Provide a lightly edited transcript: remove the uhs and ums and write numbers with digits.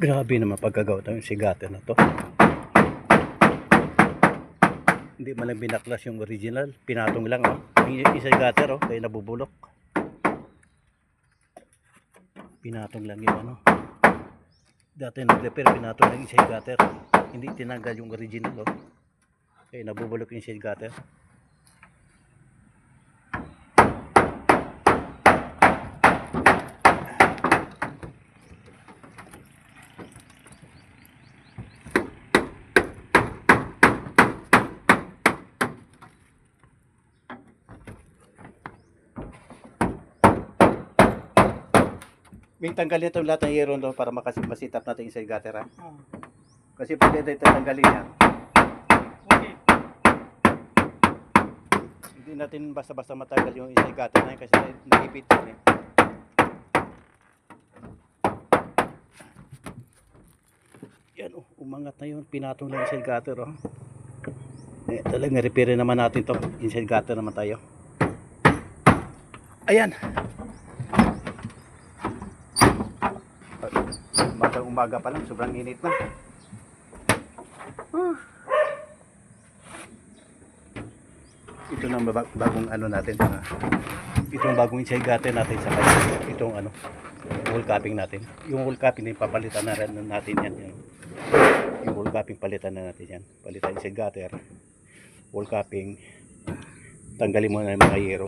Grabe naman pagkagawa ng sigate na to. Hindi man lang binaklas yung original, pinatong lang oh. Yung sigate oh, kaya nabubulok. Pinatong lang yung ano. Dati nag-repair, pinatong lang yung sigate. Hindi tinanggal yung original oh. Kaya nabubulok yung sigate. May tanggalin itong lahat ng hero doon para masitap natin yung sigate ha. Kasi pag ito tanggalin yan. Okay. Hindi natin basta-basta matanggal yung sigate na yun kasi nagipit yun eh. Yan oh, umangat na yun. Pinatong lang yung sigate oh. Eh, talagang repair naman natin to. Yung sigate naman tayo. Ayan. Umaga pa lang, sobrang init na. Ito na bagong ano natin. Itong bagong sigate natin sa kanya. Itong ano, wall capping natin. Yung wall capping din papalitan na rin natin yan. Yung wall capping palitan na natin yan. Palitan yung sigate, wall capping. Tanggalin mo na yung mga hero.